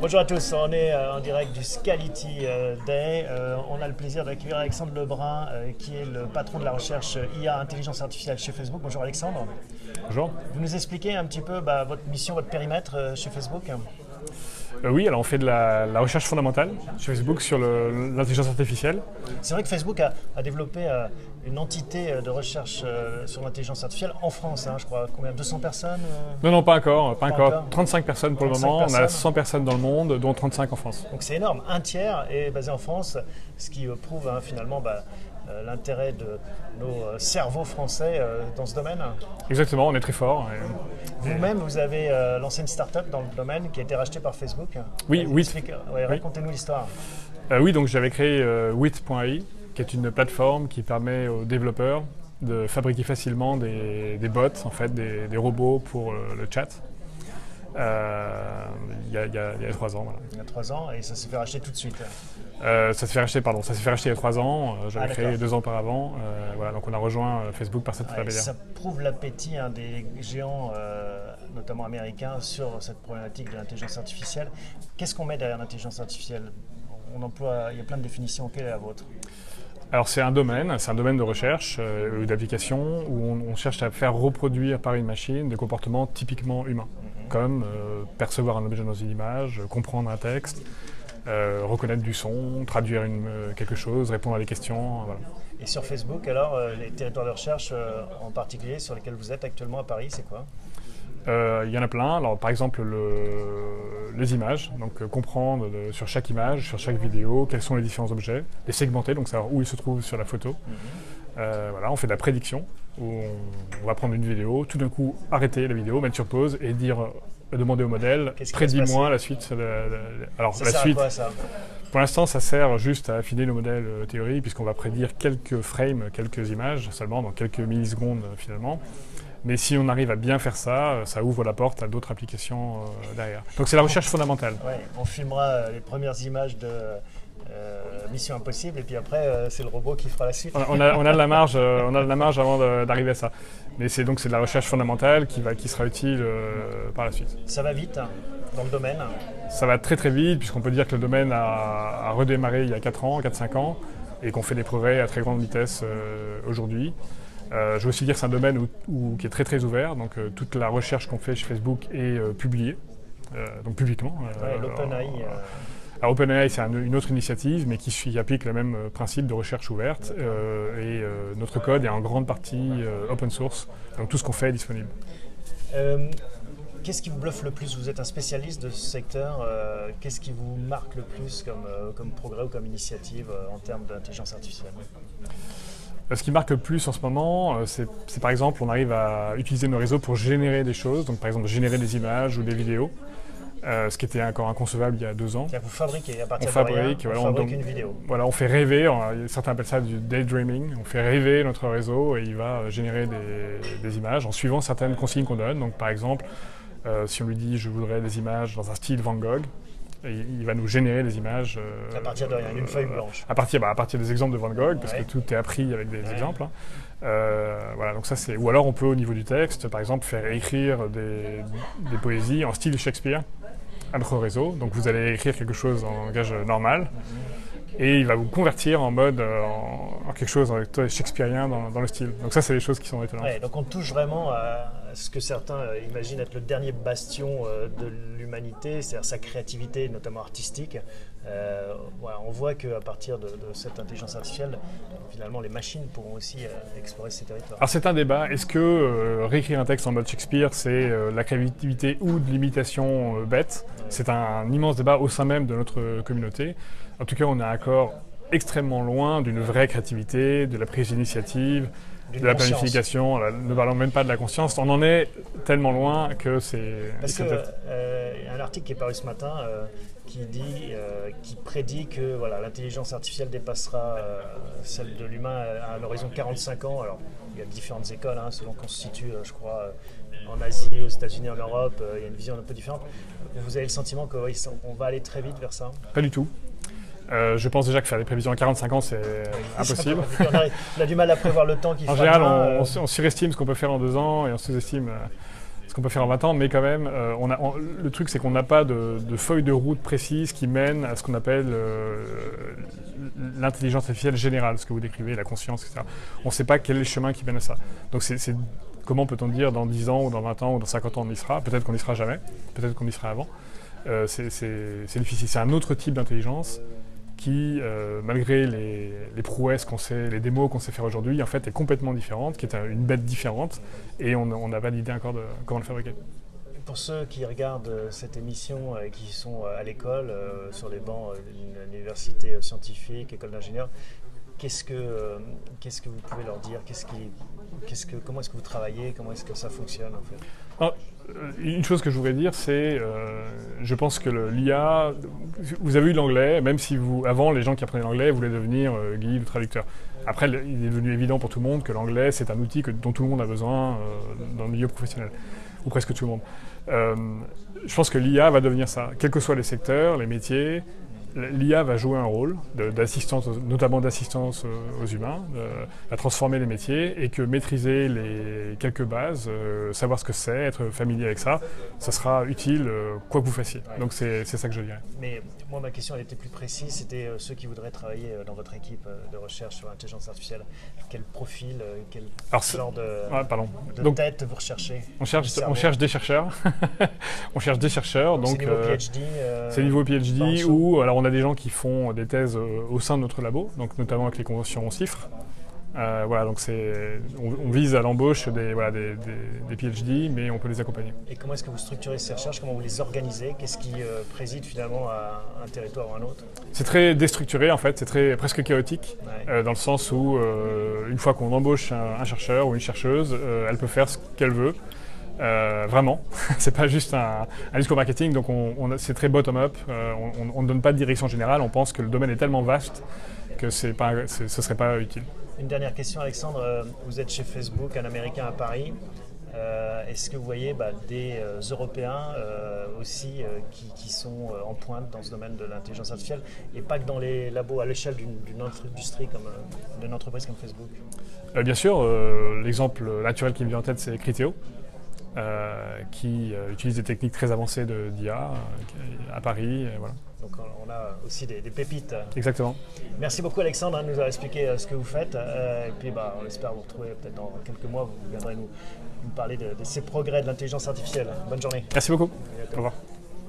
Bonjour à tous, on est en direct du Scality Day. On a le plaisir d'accueillir Alexandre Lebrun, qui est le patron de la recherche IA Intelligence Artificielle chez Facebook. Bonjour Alexandre. Bonjour. Vous nous expliquez un petit peu votre mission, votre périmètre chez Facebook? Oui, alors on fait de la recherche fondamentale chez Facebook sur l'intelligence artificielle. C'est vrai que Facebook a développé une entité de recherche sur l'intelligence artificielle en France, hein, je crois. Combien? 200 personnes Non, pas encore. 35 personnes pour le moment. Personnes. On a 100 personnes dans le monde, dont 35 en France. Donc c'est énorme. Un tiers est basé en France, ce qui prouve finalement l'intérêt de nos cerveaux français dans ce domaine. Exactement, on est très fort. Vous-même, vous avez lancé une start-up dans le domaine qui a été rachetée par Facebook. Oui, WIT. Racontez-nous l'histoire. Oui, donc j'avais créé WIT.ai, qui est une plateforme qui permet aux développeurs de fabriquer facilement des bots, en fait, des robots pour le chat. Il y a 3 ans. Voilà. Il y a 3 ans, et ça s'est fait racheter tout de suite. Ça s'est fait racheter il y a 3 ans. J'avais créé 2 ans auparavant. Voilà, donc on a rejoint Facebook par cette intermédiaire. Ça prouve l'appétit des géants, notamment américains, sur cette problématique de l'intelligence artificielle. Qu'est-ce qu'on met derrière l'intelligence artificielle? Il y a plein de définitions. Quelle est la vôtre? Alors c'est un domaine de recherche ou d'application où on cherche à faire reproduire par une machine des comportements typiquement humains, comme percevoir un objet dans une image, comprendre un texte, reconnaître du son, traduire quelque chose, répondre à des questions. Voilà. Et sur Facebook, alors, les territoires de recherche en particulier sur lesquels vous êtes actuellement à Paris, c'est quoi? Il y en a plein. Alors, par exemple, les images, donc comprendre sur chaque image, sur chaque vidéo, quels sont les différents objets, les segmenter, donc savoir où ils se trouvent sur la photo. Voilà, on fait de la prédiction, où on va prendre une vidéo, tout d'un coup arrêter la vidéo, mettre sur pause et demander au modèle, prédis-moi la suite. Alors, ça sert à quoi, ça? Pour l'instant, ça sert juste à affiner le modèle théorique, puisqu'on va prédire quelques frames, quelques images seulement, donc quelques millisecondes finalement. Mais si on arrive à bien faire ça, ça ouvre la porte à d'autres applications derrière. Donc c'est la recherche fondamentale. Ouais, on filmera les premières images de Mission Impossible et puis après c'est le robot qui fera la suite. On a de la marge, avant d'arriver à ça. Mais c'est de la recherche fondamentale qui sera utile par la suite. Ça va vite dans le domaine? Ça va très très vite, puisqu'on peut dire que le domaine a redémarré il y a 4-5 ans et qu'on fait des progrès à très grande vitesse aujourd'hui. Je veux aussi dire que c'est un domaine qui est très très ouvert, donc toute la recherche qu'on fait chez Facebook est publiée, donc publiquement. L'OpenAI. Alors OpenAI, c'est une autre initiative, mais qui applique le même principe de recherche ouverte. Notre code est en grande partie open source, donc tout ce qu'on fait est disponible. Qu'est-ce qui vous bluffe le plus? Vous êtes un spécialiste de ce secteur. Qu'est-ce qui vous marque le plus comme progrès ou comme initiative en termes d'intelligence artificielle? Ce qui marque le plus en ce moment, c'est par exemple, on arrive à utiliser nos réseaux pour générer des choses, donc par exemple générer des images ou des vidéos, ce qui était encore inconcevable il y a 2 ans. Vous fabriquez à partir de rien, on fabrique une vidéo. Voilà, on fait rêver, certains appellent ça du daydreaming, on fait rêver notre réseau et il va générer des images en suivant certaines consignes qu'on donne. Donc par exemple, si on lui dit je voudrais des images dans un style Van Gogh, et il va nous générer des images. À partir de rien, une feuille blanche. À partir des exemples de Van Gogh, parce que tout est appris avec des exemples. Voilà, donc ça c'est. Ou alors on peut au niveau du texte, par exemple, faire écrire des poésies en style Shakespeare à notre réseau. Donc vous allez écrire quelque chose en langage normal. Et il va vous convertir en mode en quelque chose shakespearien dans le style. Donc ça, c'est des choses qui sont étonnantes. Donc on touche vraiment à ce que certains imaginent être le dernier bastion de l'humanité, c'est-à-dire sa créativité, notamment artistique. On voit qu'à partir de cette intelligence artificielle, finalement, les machines pourront aussi explorer ces territoires. Alors c'est un débat. Est-ce que réécrire un texte en mode Shakespeare, c'est la créativité ou de l'imitation bête? C'est un immense débat au sein même de notre communauté. En tout cas, on est encore extrêmement loin d'une vraie créativité, de la prise d'initiative, de la planification, ne parlons même pas de la conscience. On en est tellement loin que c'est... Parce qu'il y a un article qui est paru ce matin qui prédit que l'intelligence artificielle dépassera celle de l'humain à l'horizon de 45 ans. Alors, il y a différentes écoles, selon qu'on se situe, je crois, en Asie, aux États-Unis, en Europe. Il y a une vision un peu différente. Vous avez le sentiment qu'on va aller très vite vers ça? Pas du tout. Je pense déjà que faire des prévisions à 45 ans, c'est impossible. On a du mal à prévoir le temps qu'il faut. En général, on surestime ce qu'on peut faire en 2 ans et on sous-estime ce qu'on peut faire en 20 ans, mais quand même, le truc c'est qu'on n'a pas de feuille de route précise qui mène à ce qu'on appelle l'intelligence artificielle générale, ce que vous décrivez, la conscience, etc. On ne sait pas quel est le chemin qui mène à ça. Donc comment peut-on dire dans 10 ans, ou dans 20 ans, ou dans 50 ans on y sera? Peut-être qu'on n'y sera jamais, peut-être qu'on y sera avant. C'est difficile. C'est un autre type d'intelligence qui, malgré les prouesses qu'on sait, les démos qu'on sait faire aujourd'hui, en fait, est complètement différente, qui est une bête différente, et on n'a pas d'idée encore de comment le fabriquer. Pour ceux qui regardent cette émission et qui sont à l'école, sur les bancs d'une université scientifique, école d'ingénieurs, qu'est-ce que vous pouvez leur dire? Comment est-ce que vous travaillez? Comment est-ce que ça fonctionne en fait? Alors, une chose que je voudrais dire, c'est je pense que l'IA, vous avez eu l'anglais, même si avant les gens qui apprenaient l'anglais voulaient devenir guide ou traducteur. Après, il est devenu évident pour tout le monde que l'anglais, c'est un outil dont tout le monde a besoin dans le milieu professionnel, ou presque tout le monde. Je pense que l'IA va devenir ça, quels que soient les secteurs, les métiers. L'IA va jouer un rôle d'assistance, notamment d'assistance aux humains, à transformer les métiers, et que maîtriser les quelques bases, savoir ce que c'est, être familier avec ça, ça sera utile quoi que vous fassiez. Ouais. Donc c'est ça que je dirais. Mais moi ma question elle était plus précise, c'était ceux qui voudraient travailler dans votre équipe de recherche sur l'intelligence artificielle. Quel profil, quel genre de tête vous recherchez? On cherche des chercheurs. On cherche des chercheurs. Donc c'est niveau PhD. C'est niveau PhD ou alors on a des gens qui font des thèses au sein de notre labo, donc notamment avec les conventions CIFRE. Voilà, donc on vise à l'embauche des PhD, mais on peut les accompagner. Et comment est-ce que vous structurez ces recherches? Comment vous les organisez? Qu'est-ce qui préside finalement à un territoire ou à un autre? C'est très déstructuré en fait, c'est presque chaotique, dans le sens où une fois qu'on embauche un chercheur ou une chercheuse, elle peut faire ce qu'elle veut. Vraiment, c'est pas juste un discours marketing, donc c'est très bottom-up, on ne donne pas de direction générale, on pense que le domaine est tellement vaste que ce serait pas utile. Une dernière question Alexandre, vous êtes chez Facebook, un Américain à Paris, est-ce que vous voyez des Européens aussi qui sont en pointe dans ce domaine de l'intelligence artificielle et pas que dans les labos à l'échelle d'une industrie d'une entreprise comme Facebook? Bien sûr, l'exemple naturel qui me vient en tête c'est Criteo. Qui utilise des techniques très avancées d'IA à Paris. Voilà. Donc on a aussi des pépites. Exactement. Merci beaucoup Alexandre de nous avoir expliqué ce que vous faites. Et puis on espère vous retrouver peut-être dans quelques mois. Vous viendrez nous parler de ces progrès de l'intelligence artificielle. Bonne journée. Merci beaucoup. Au revoir.